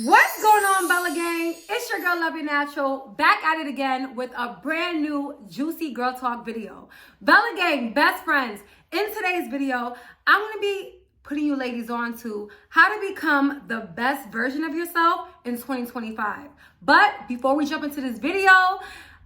What's going on, Bella Gang? It's your girl, LUVME Natural, back at it again with a brand new juicy girl talk video. Bella Gang, best friends, in today's video, I'm going to be putting you ladies on to how to become the best version of yourself in 2025. But before we jump into this video,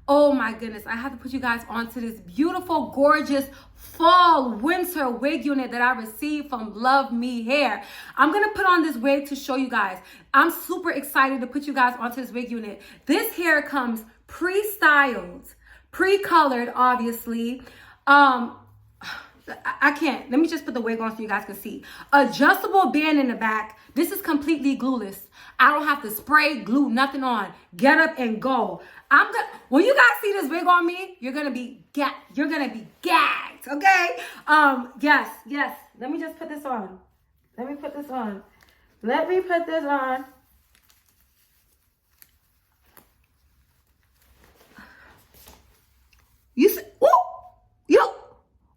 oh my goodness, I have to put you guys onto this beautiful, gorgeous fall winter wig unit that I received from LUVME Hair. I'm gonna put on this wig to show you guys. I'm super excited to put you guys onto this wig unit. This hair comes pre-styled, pre-colored, obviously. I can't. Let me just put the wig on so you guys can see. Adjustable band in the back. This is completely glueless. I don't have to spray, glue, nothing on. Get up and go. When you guys see this wig on me, you're gonna be gagged, okay? Yes. Let me just put this on. Let me put this on. You see,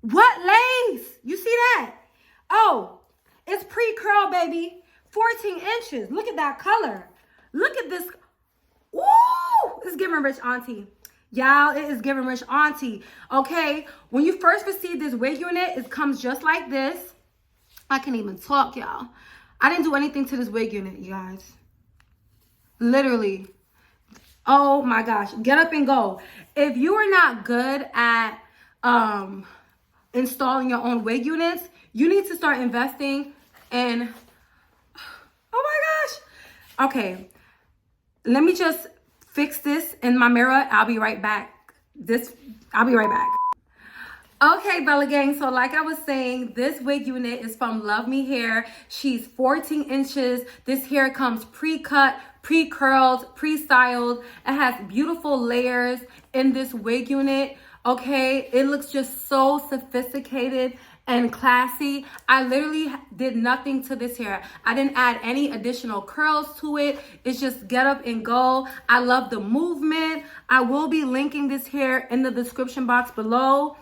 what lace? You see that? Oh, it's pre-curl, baby. 14 inches. Look at that color. Look at this. Ooh, it's giving rich auntie. Y'all, it is giving rich auntie. Okay, when you first receive this wig unit, it comes just like this. I can't even talk, y'all. I didn't do anything to this wig unit, you guys. Literally. Oh my gosh. Get up and go. If you are not good at installing your own wig units, you need to start investing in, oh my gosh. Okay, let me just fix this in my mirror. I'll be right back. I'll be right back. Okay, Bella Gang, so like I was saying, this wig unit is from LUVME Hair. She's 14 inches. This hair comes pre-cut, pre-curled, pre-styled. It has beautiful layers in this wig unit. Okay, it looks just so sophisticated and classy. I literally did nothing to this hair. I didn't add any additional curls to it. It's just get up and go. I love the movement. I will be linking this hair in the description box below.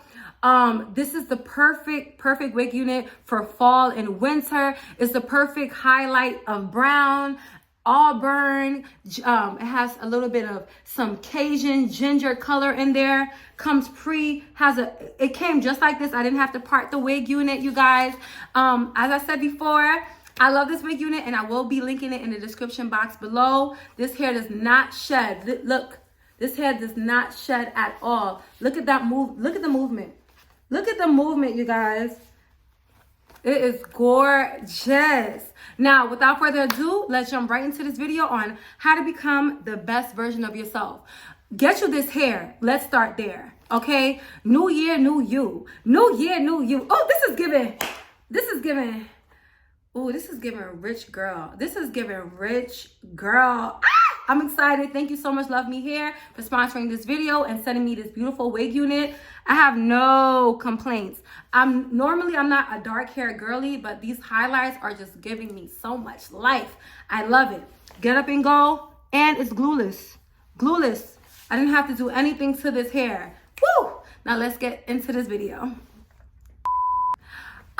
This is the perfect wig unit for fall and winter. It's the perfect highlight of brown, auburn. It has a little bit of some Cajun ginger color in there. Comes it came just like this. I didn't have to part the wig unit, you guys. As I said before, I love this wig unit and I will be linking it in the description box below. This hair does not shed. Look, this hair does not shed at all. Look at that look at the movement. Look at the movement, you guys. It is gorgeous. Now, without further ado, let's jump right into this video on how to become the best version of yourself. Get you this hair. Let's start there, okay? New year, new you. New year, new you. Oh, this is giving rich girl. This is giving rich girl. I'm excited. Thank you so much, LUVME Hair, for sponsoring this video and sending me this beautiful wig unit. I have no complaints. I'm not a dark hair girly, but these highlights are just giving me so much life. I love it. Get up and go. And it's glueless. Glueless. I didn't have to do anything to this hair. Woo! Now let's get into this video.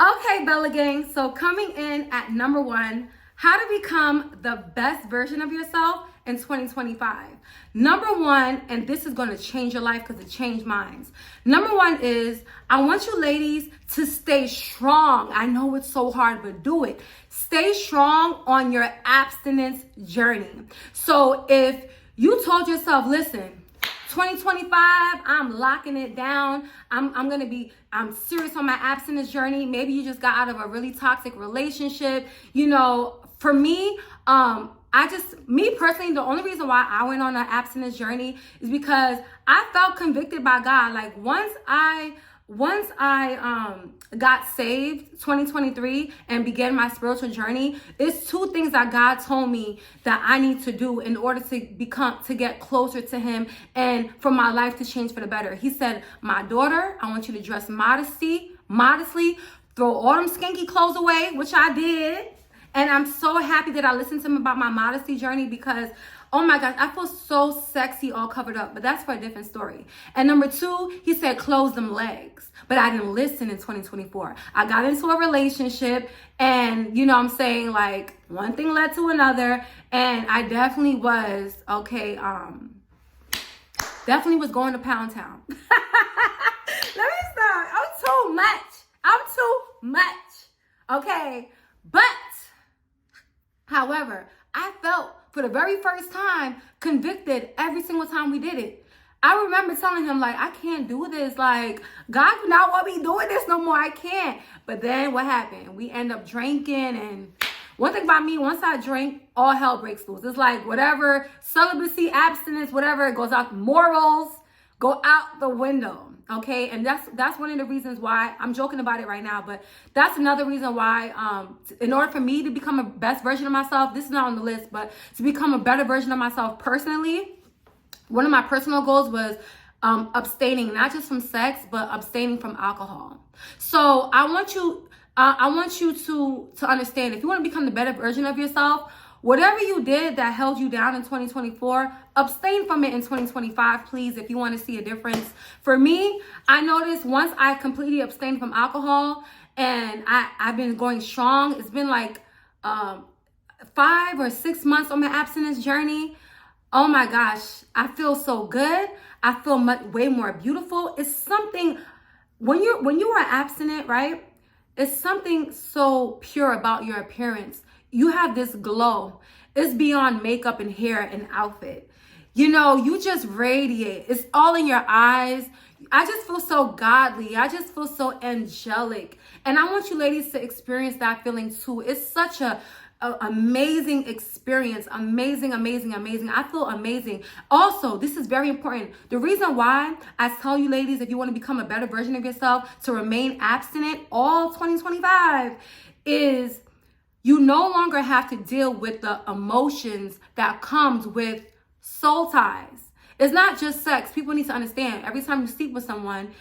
Okay, Bella Gang. So coming in at number 1, how to become the best version of yourself in 2025. Number 1, and this is going to change your life because it changed mine. Number 1 is, I want you ladies to stay strong. I know it's so hard, but do it. Stay strong on your abstinence journey. So if you told yourself, listen, 2025, I'm locking it down. I'm serious on my abstinence journey. Maybe you just got out of a really toxic relationship. You know, for me, me personally, the only reason why I went on an abstinence journey is because I felt convicted by God. Like once I got saved 2023 and began my spiritual journey, it's 2 things that God told me that I need to do in order to get closer to him and for my life to change for the better. He said, my daughter, I want you to dress modestly, throw all them skanky clothes away, which I did. And I'm so happy that I listened to him about my modesty journey because, oh my gosh, I feel so sexy all covered up. But that's for a different story. And number 2, he said, close them legs. But I didn't listen in 2024. I got into a relationship and, you know what I'm saying, like one thing led to another. And I definitely was, okay, definitely was going to Pound Town. Let me stop. I'm too much. Okay. But, however, I felt for the very first time convicted every single time we did it. I remember telling him, like, I can't do this. Like, God do not want me doing this no more. I can't. But then what happened? We end up drinking. And one thing about me, once I drink, all hell breaks loose. It's like whatever, celibacy, abstinence, whatever, it goes out. Morals go out the window. Okay, and that's one of the reasons why I'm joking about it right now, but that's another reason why in order for me to become a best version of myself, this is not on the list, but to become a better version of myself personally, one of my personal goals was abstaining, not just from sex, but abstaining from alcohol. So I want you to understand, if you want to become the better version of yourself, whatever you did that held you down in 2024, abstain from it in 2025, please, if you want to see a difference. For me, I noticed once I completely abstained from alcohol and I've been going strong, it's been like 5 or 6 months on my abstinence journey. Oh my gosh, I feel so good. I feel way more beautiful. It's something, when you are abstinent, right? It's something so pure about your appearance. You have this glow. It's beyond makeup and hair and outfit. You know, you just radiate. It's all in your eyes. I just feel so godly. I just feel so angelic. And I want you ladies to experience that feeling too. It's such a amazing experience. Amazing, amazing, amazing. I feel amazing. Also, this is very important. The reason why I tell you ladies, if you want to become a better version of yourself, to remain abstinent all 2025 is you no longer have to deal with the emotions that comes with soul ties. It's not just sex. People need to understand. Every time you sleep with someone,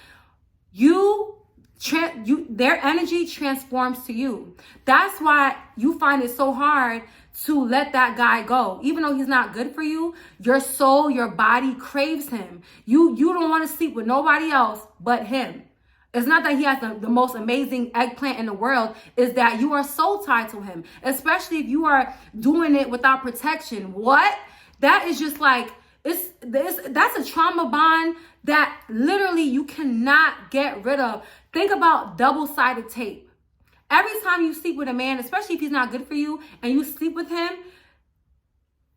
their energy transforms to you. That's why you find it so hard to let that guy go. Even though he's not good for you, your soul, your body craves him. You don't want to sleep with nobody else but him. It's not that he has the most amazing eggplant in the world. It's that you are soul tied to him, especially if you are doing it without protection. What? That is just like, that's a trauma bond that literally you cannot get rid of. Think about double-sided tape. Every time you sleep with a man, especially if he's not good for you, and you sleep with him,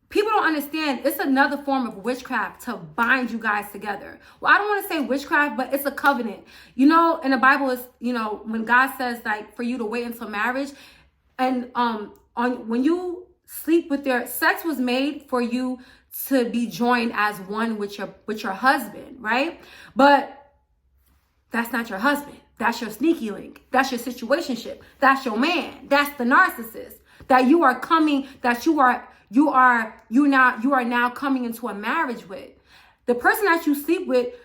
people don't understand. It's another form of witchcraft to bind you guys together. Well, I don't want to say witchcraft, but it's a covenant. You know, in the Bible, is, you know, when God says like for you to wait until marriage, and when you sleep with sex was made for you to be joined as one with your husband, right? But that's not your husband. That's your sneaky link. That's your situationship. That's your man. That's the narcissist that you are now coming into a marriage with. The person that you sleep with,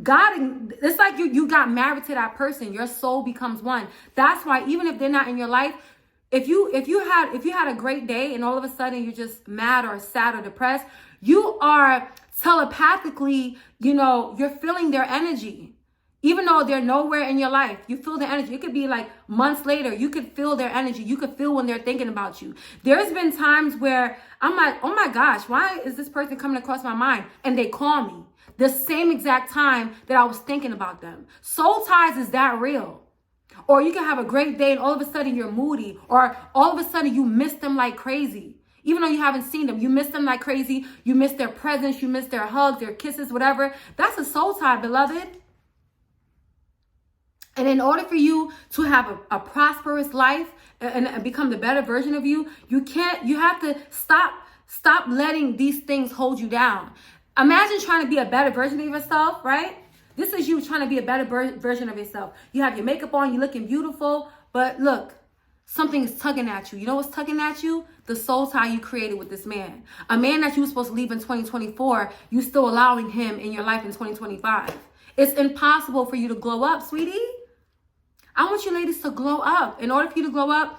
God, it's like you got married to that person. Your soul becomes one. That's why even if they're not in your life, if you had a great day and all of a sudden you're just mad or sad or depressed, you are telepathically, you're feeling their energy. Even though they're nowhere in your life, you feel the energy. It could be like months later, you could feel their energy. You could feel when they're thinking about you. There's been times where I'm like, oh my gosh, why is this person coming across my mind? And they call me the same exact time that I was thinking about them. Soul ties is that real. Or you can have a great day and all of a sudden you're moody, or all of a sudden you miss them like crazy. Even though you haven't seen them, you miss them like crazy. You miss their presence, you miss their hugs, their kisses, whatever. That's a soul tie, beloved. And in order for you to have a prosperous life and become the better version of you, you have to stop letting these things hold you down. Imagine trying to be a better version of yourself, right? This is you trying to be a better version of yourself. You have your makeup on, you're looking beautiful, but look, something is tugging at you. You know what's tugging at you? The soul tie you created with this man. A man that you were supposed to leave in 2024, you still allowing him in your life in 2025. It's impossible for you to glow up, sweetie. I want you ladies to glow up. In order for you to glow up,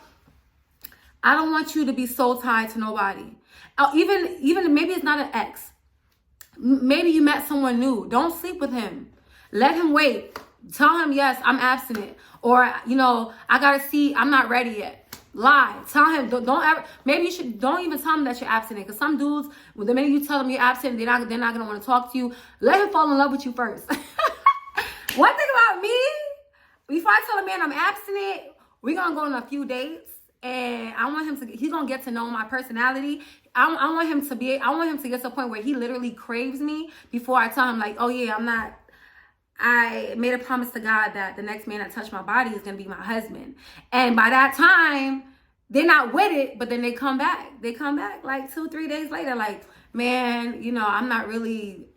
I don't want you to be soul tied to nobody. Even maybe it's not an ex. Maybe you met someone new. Don't sleep with him. Let him wait. Tell him, yes, I'm abstinent. Or, I gotta see, I'm not ready yet. Lie. Tell him, don't ever, maybe you should, don't even tell him that you're abstinent. Because some dudes, well, the minute you tell them you're abstinent, they're not going to want to talk to you. Let him fall in love with you first. One thing about me, before I tell a man I'm abstinent, we're going to go on a few dates. And I want him to, he's going to get to know my personality. I want him to get to a point where he literally craves me before I tell him like, oh yeah, I made a promise to God that the next man that touched my body is going to be my husband. And by that time, they're not with it, but then they come back. They come back like 2-3 days later, like, man, you know, I'm not really,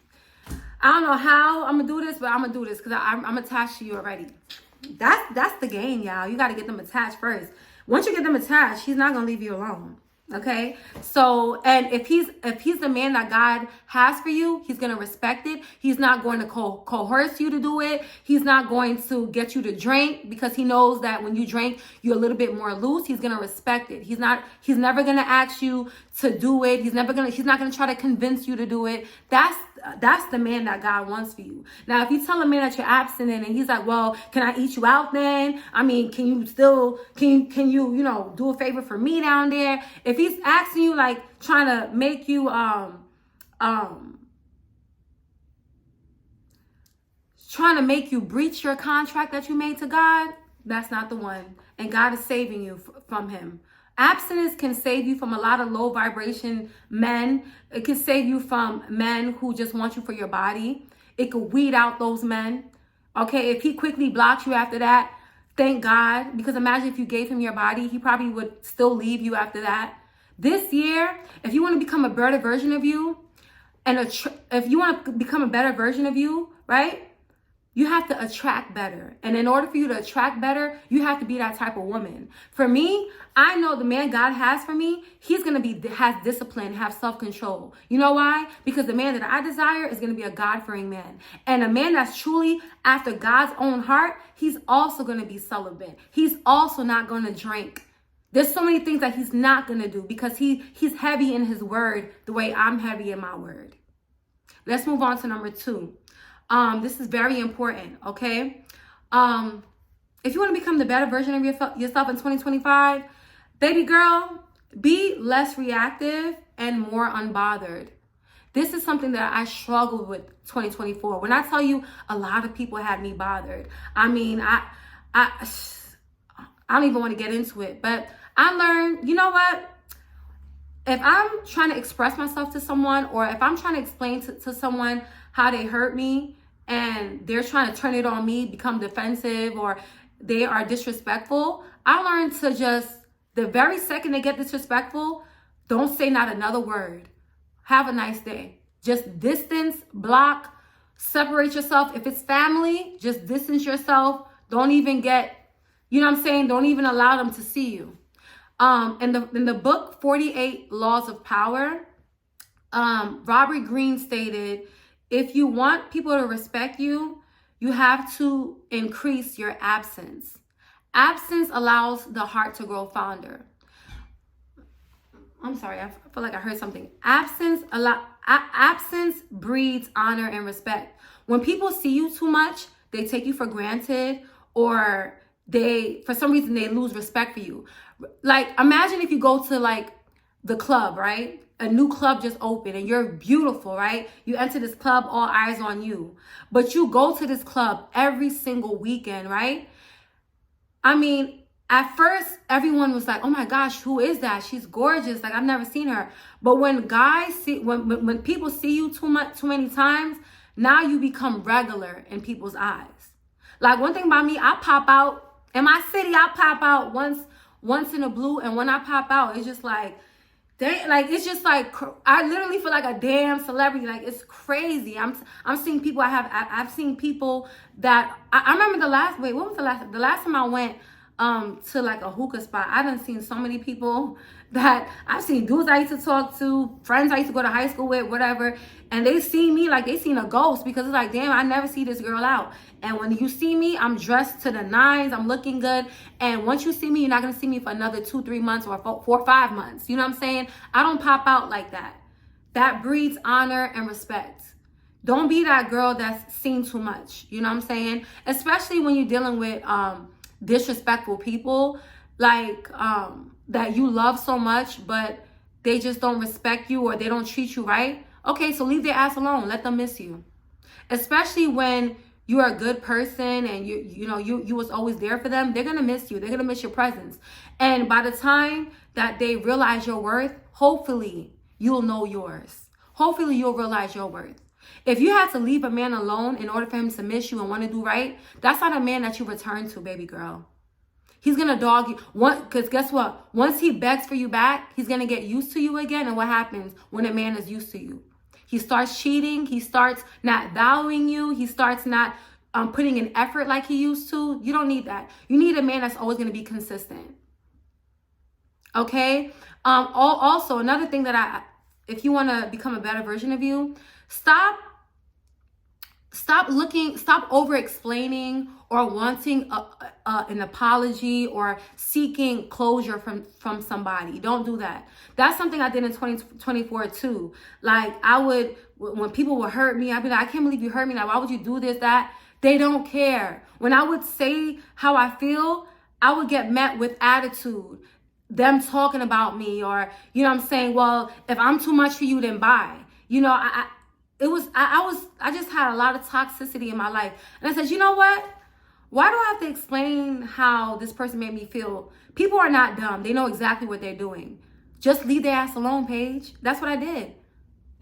I don't know how I'm going to do this, but I'm going to do this because I'm attached to you already. That's the game, y'all. You got to get them attached first. Once you get them attached, he's not going to leave you alone. Okay, so, and if he's the man that God has for you, he's going to respect it. He's not going to coerce you to do it. He's not going to get you to drink because he knows that when you drink, you're a little bit more loose. He's going to respect it. He's never going to ask you to do it. He's not going to try to convince you to do it. That's the man that God wants for you. Now, if you tell a man that you're abstinent and he's like, well, can I eat you out then? I mean, can you, you know, do a favor for me down there? If he's asking you, like, trying to make you, trying to make you breach your contract that you made to God, that's not the one. And God is saving you from him. Abstinence can save you from a lot of low vibration men. It can save you from men who just want you for your body. It could weed out those men. Okay, if he quickly blocks you after that, thank God. Because imagine if you gave him your body, he probably would still leave you after that. This year, if you want to become a better version of you, and if you want to become a better version of you, right? You have to attract better. And in order for you to attract better, you have to be that type of woman. For me, I know the man God has for me, he's going to has discipline, have self-control. You know why? Because the man that I desire is going to be a God-fearing man. And a man that's truly after God's own heart, he's also going to be celibate. He's also not going to drink. There's so many things that he's not going to do because he's heavy in his word the way I'm heavy in my word. Let's move on to number 2. This is very important, okay? If you want to become the better version of yourself in 2025, baby girl, be less reactive and more unbothered. This is something that I struggled with 2024. When I tell you a lot of people had me bothered, I mean, I don't even want to get into it, but I learned, you know what? If I'm trying to express myself to someone, or if I'm trying to explain to someone how they hurt me, and they're trying to turn it on me, become defensive, or they are disrespectful, I learned to just, the very second they get disrespectful, don't say not another word. Have a nice day. Just distance, block, separate yourself. If it's family, just distance yourself. Don't even get, you know what I'm saying? Don't even allow them to see you. In the book, 48 Laws of Power, Robert Greene stated, if you want people to respect you, you have to increase your absence. Absence allows the heart to grow fonder. I'm sorry, I feel like I heard something. Absence breeds honor and respect. When people see you too much, they take you for granted, or for some reason, they lose respect for you. Like, imagine if you go to like the club, right? A new club just opened and you're beautiful, right? You enter this club, all eyes on you. But you go to this club every single weekend, right? I mean, at first, everyone was like, oh my gosh, who is that? She's gorgeous. Like, I've never seen her. But when guys see, when people see you too many times, now you become regular in people's eyes. Like, one thing about me, I pop out. In my city, I pop out once in a blue. And when I pop out, it's just like, it's just like, I literally feel like a damn celebrity. Like, it's crazy. I'm seeing people I've seen people that, I remember the last time I went to like a hookah spot, I done seen so many people that I've seen, dudes I used to talk to, friends I used to go to high school with, whatever, and they see me like they seen a ghost, because it's like, damn, I never see this girl out. And when you see me, I'm dressed to the nines, I'm looking good, and once you see me, you're not gonna see me for another 2-3 months or 4 or 5 months. You know what I'm saying? I don't pop out like that. That breeds honor and respect. Don't be that girl that's seen too much. You know what I'm saying? Especially when you're dealing with disrespectful people. like that you love so much, but they just don't respect you or they don't treat you right, okay, so leave their ass alone. Let them miss you. Especially when you're a good person and you was always there for them. They're gonna miss you. They're gonna miss your presence. And by the time that they realize your worth, hopefully you'll know yours. Hopefully you'll realize your worth. If you had to leave a man alone in order for him to miss you and want to do right, that's not a man that you return to, baby girl. He's going to dog you. Because guess what? Once he begs for you back, he's going to get used to you again. And what happens when a man is used to you? He starts cheating. He starts not valuing you. He starts not putting in effort like he used to. You don't need that. You need a man that's always going to be consistent. Okay? Also, another thing that if you want to become a better version of you, stop over explaining or wanting an apology or seeking closure from somebody. Don't do that. That's something I did in 2024 too. Like when people would hurt me, I'd be like, I can't believe you hurt me. Like, why would you do this, that? They don't care. When I would say how I feel, I would get met with attitude. Them talking about me, or, you know what I'm saying? Well, if I'm too much for you, then bye. You know, I just had a lot of toxicity in my life. And I said, you know what? Why do I have to explain how this person made me feel? People are not dumb. They know exactly what they're doing. Just leave their ass alone, Paige. That's what I did.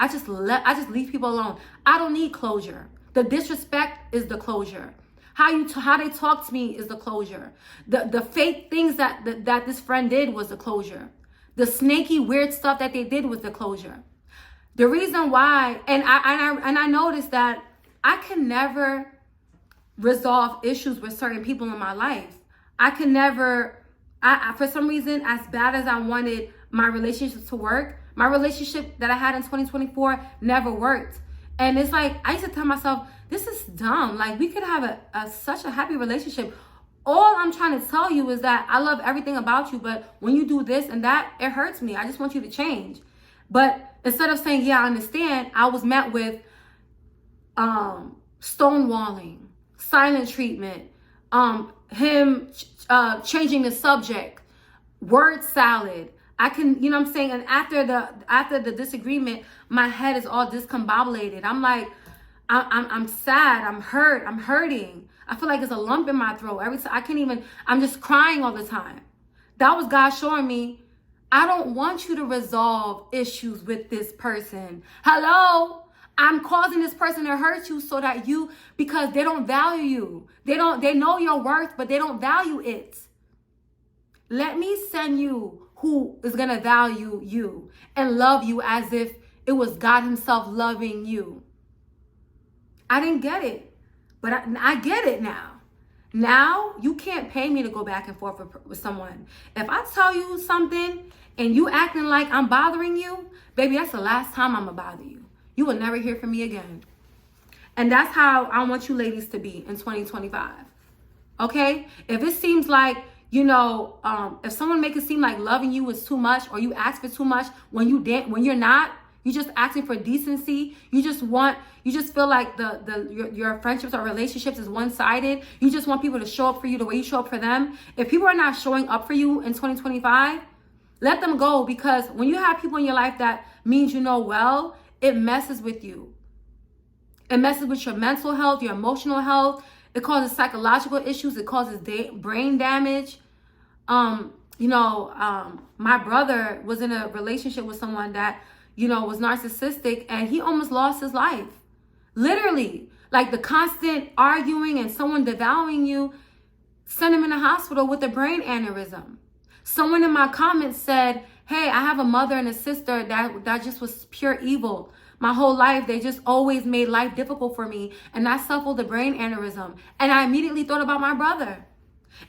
I just leave people alone. I don't need closure. The disrespect is the closure. How they talk to me is the closure. The fake things that this friend did was the closure. The snaky, weird stuff that they did was the closure. The reason why, and I noticed that I can never resolve issues with certain people in my life. I can never, for some reason, as bad as I wanted my relationship to work, my relationship that I had in 2024 never worked. And it's like, I used to tell myself, this is dumb. Like, we could have such a happy relationship. All I'm trying to tell you is that I love everything about you, but when you do this and that, it hurts me. I just want you to change. But instead of saying, yeah, I understand, I was met with stonewalling, silent treatment, him changing the subject, word salad. You know what I'm saying? And after the disagreement, my head is all discombobulated. I'm like, I'm sad, I'm hurting. I feel like there's a lump in my throat. Every time I'm just crying all the time. That was God showing me, I don't want you to resolve issues with this person. Hello? I'm causing this person to hurt you because they don't value you. They know your worth, but they don't value it. Let me send you who is going to value you and love you as if it was God himself loving you. I didn't get it, but I get it now. Now, you can't pay me to go back and forth with someone. If I tell you something and you acting like I'm bothering you, baby, that's the last time I'm going to bother you. You will never hear from me again. And that's how I want you ladies to be in 2025. Okay? If it seems like, if someone make it seem like loving you is too much, or you ask for too much when you're not, you just asking for decency. You just feel like your friendships or relationships is one-sided. You just want people to show up for you the way you show up for them. If people are not showing up for you in 2025, let them go, because when you have people in your life that means well, it messes with you. It messes with your mental health, your emotional health. It causes psychological issues. It causes brain damage. My brother was in a relationship with someone that, was narcissistic, and he almost lost his life. Literally. Like, the constant arguing and someone devaluing you sent him in the hospital with a brain aneurysm. Someone in my comments said, hey, I have a mother and a sister that just was pure evil. My whole life, they just always made life difficult for me. And I suffered a brain aneurysm. And I immediately thought about my brother.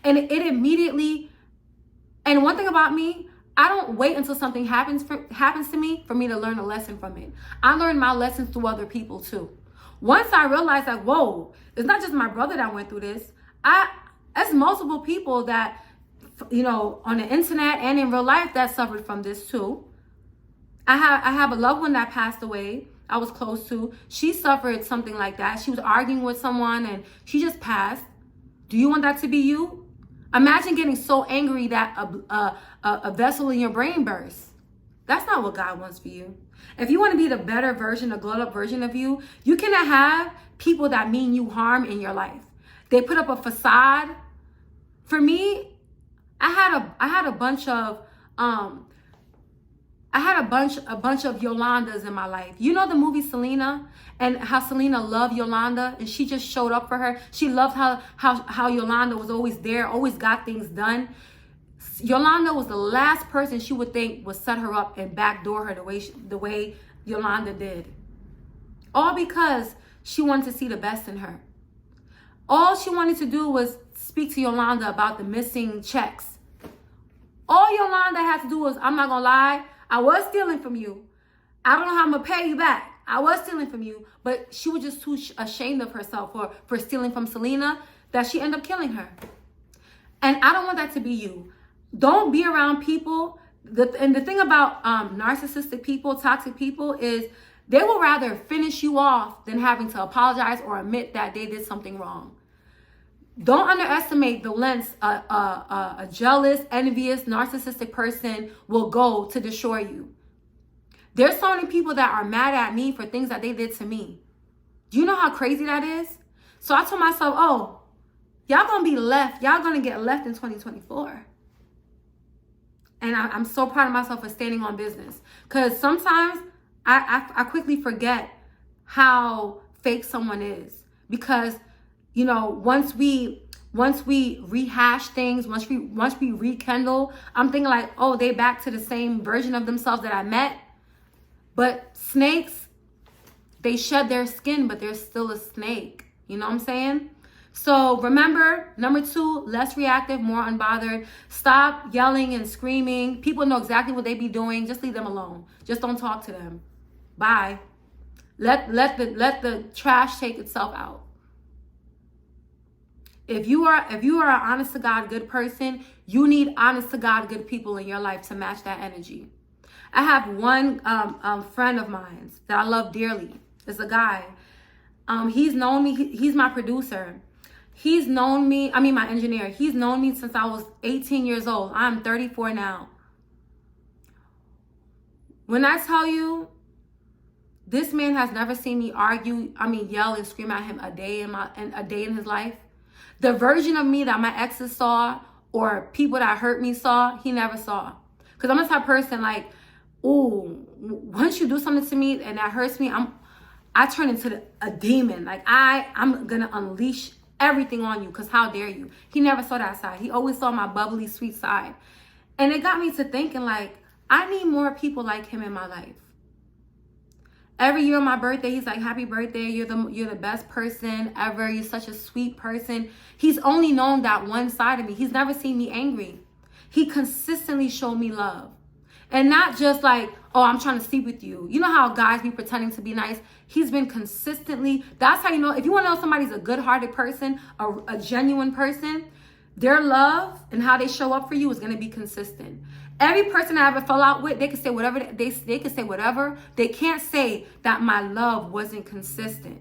And and one thing about me, I don't wait until something happens to me for me to learn a lesson from it. I learned my lessons through other people too. Once I realized, like, whoa, it's not just my brother that went through this. There's multiple people that, on the internet and in real life that suffered from this too. I have a loved one that passed away. I was close to. She suffered something like that. She was arguing with someone and she just passed. Do you want that to be you? Imagine getting so angry that a vessel in your brain bursts. That's not what God wants for you. If you want to be the better version, a glowed up version of you, you cannot have people that mean you harm in your life. They put up a facade. For me, I had a bunch of Yolandas in my life. You know the movie Selena, and how Selena loved Yolanda and she just showed up for her. She loved how Yolanda was always there, always got things done. Yolanda was the last person she would think would set her up and backdoor her the way Yolanda did. All because she wanted to see the best in her. All she wanted to do was speak to Yolanda about the missing checks. All Yolanda had to do was, I'm not gonna lie, I was stealing from you. I don't know how I'm gonna pay you back. I was stealing from you. But she was just too ashamed of herself for stealing from Selena that she ended up killing her. And I don't want that to be you. Don't be around people. And the thing about narcissistic people, toxic people, is they will rather finish you off than having to apologize or admit that they did something wrong. Don't underestimate the lengths a jealous, envious, narcissistic person will go to destroy you. There's so many people that are mad at me for things that they did to me. Do you know how crazy that is? So I told myself, oh, y'all gonna be left. Y'all gonna get left in 2024. And I'm so proud of myself for standing on business. Because sometimes I quickly forget how fake someone is. Because, you know, once we rehash things, once we rekindle, I'm thinking like, oh, they back to the same version of themselves that I met. But snakes, they shed their skin, but they're still a snake. You know what I'm saying? So remember, number 2, less reactive, more unbothered. Stop yelling and screaming. People know exactly what they be doing. Just leave them alone. Just don't talk to them. Bye. Let the trash take itself out. If you are an honest to God good person, you need honest to God good people in your life to match that energy. I have one friend of mine that I love dearly. It's a guy. He's known me. He's my producer. He's known me. I mean, my engineer. He's known me since I was 18 years old. I'm 34 now. When I tell you, this man has never seen me argue. I mean, yell and scream at him a day in his life. The version of me that my exes saw or people that hurt me saw, he never saw. Because I'm the type of person like, ooh, once you do something to me and that hurts me, I turn into a demon. Like I'm gonna unleash everything on you because how dare you. He never saw that side. He always saw my bubbly sweet side. And it got me to thinking like, I need more people like him in my life. Every year on my birthday, he's like, happy birthday. You're the best person ever. You're such a sweet person. He's only known that one side of me. He's never seen me angry. He consistently showed me love. And not just like, oh, I'm trying to sleep with you. You know how guys be pretending to be nice? He's been consistently, that's how you know, if you want to know somebody's a good-hearted person, a genuine person, their love and how they show up for you is going to be consistent. Every person I ever fell out with, they can say whatever, they can say whatever. They can't say that my love wasn't consistent.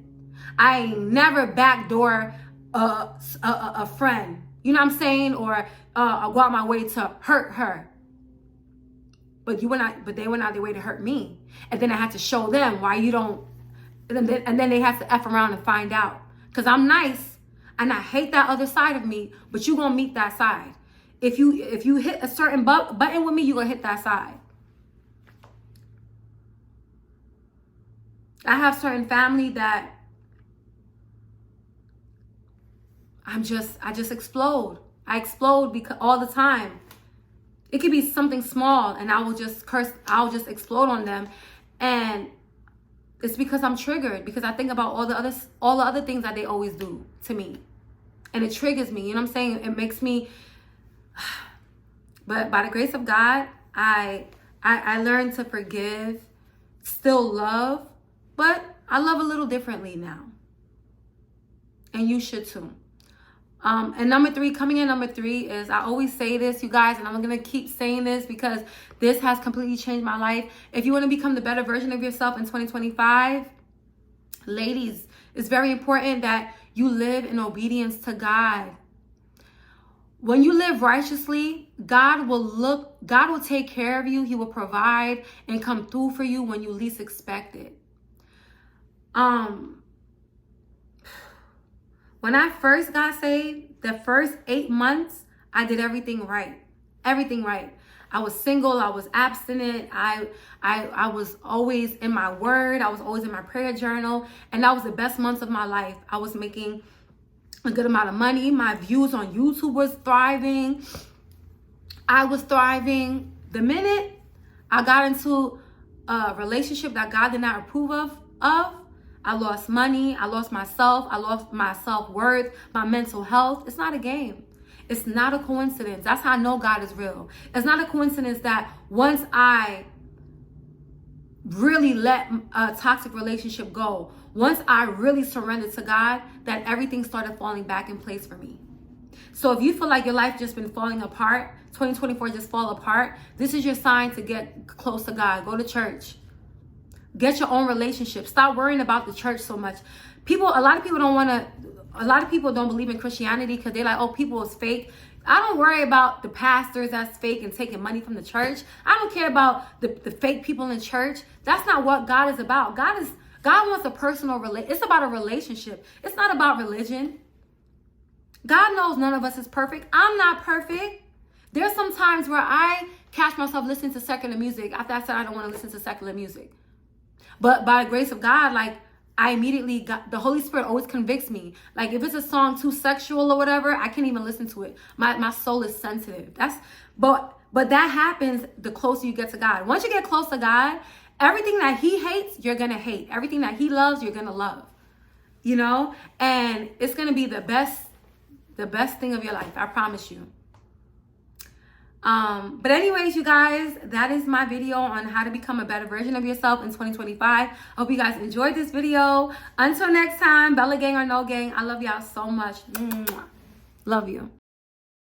I ain't never backdoor a friend, you know what I'm saying? Or go out my way to hurt her. But they went out their way to hurt me. And then I had to show them why you don't, and then they have to F around and find out. Because I'm nice, and I hate that other side of me, but you're going to meet that side. If you hit a certain button with me, you're going to hit that side. I have certain family that I just explode. I explode because all the time. It could be something small and I will just curse, I'll just explode on them. And it's because I'm triggered, because I think about all the other things that they always do to me. And it triggers me, you know what I'm saying? It makes me, but by the grace of God, I learned to forgive, still love, but I love a little differently now. And you should too. And number 3 is, I always say this, you guys, and I'm going to keep saying this because this has completely changed my life. If you want to become the better version of yourself in 2025, ladies, it's very important that you live in obedience to God. when you live righteously, God will take care of you. He will provide and come through for you when you least expect it. When I first got saved, the first 8 months, I did everything right. Everything right. I was single. I was abstinent. I was always in my word. I was always in my prayer journal. And that was the best months of my life. I was making a good amount of money. My views on YouTube was thriving. I was thriving. The minute I got into a relationship that God did not approve of, I lost money. I lost myself. I lost my self-worth, my mental health. It's not a game. It's not a coincidence. That's how I know God is real. It's not a coincidence that once I really let a toxic relationship go, once I really surrendered to God, that everything started falling back in place for me. So if you feel like your life just been falling apart, 2024 just fall apart, this is your sign to get close to God. Go to church. Get your own relationship. Stop worrying about the church so much. A lot of people don't believe in Christianity because they're like, oh, people is fake. I don't worry about the pastors that's fake and taking money from the church. I don't care about the fake people in church. That's not what God is about. God wants a personal relationship. It's about a relationship. It's not about religion. God knows none of us is perfect. I'm not perfect. There's some times where I catch myself listening to secular music after I said I don't want to listen to secular music. But by the grace of God, like, I immediately got, the Holy Spirit always convicts me. Like, if it's a song too sexual or whatever, I can't even listen to it. My soul is sensitive. But that happens the closer you get to God. Once you get close to God, everything that he hates, you're going to hate. Everything that he loves, you're going to love. You know? And it's going to be the best thing of your life. I promise you. But anyways, you guys, that is my video on how to become a better version of yourself in 2025. I hope you guys enjoyed this video. Until next time, Bella gang or no gang, I love y'all so much. Love you.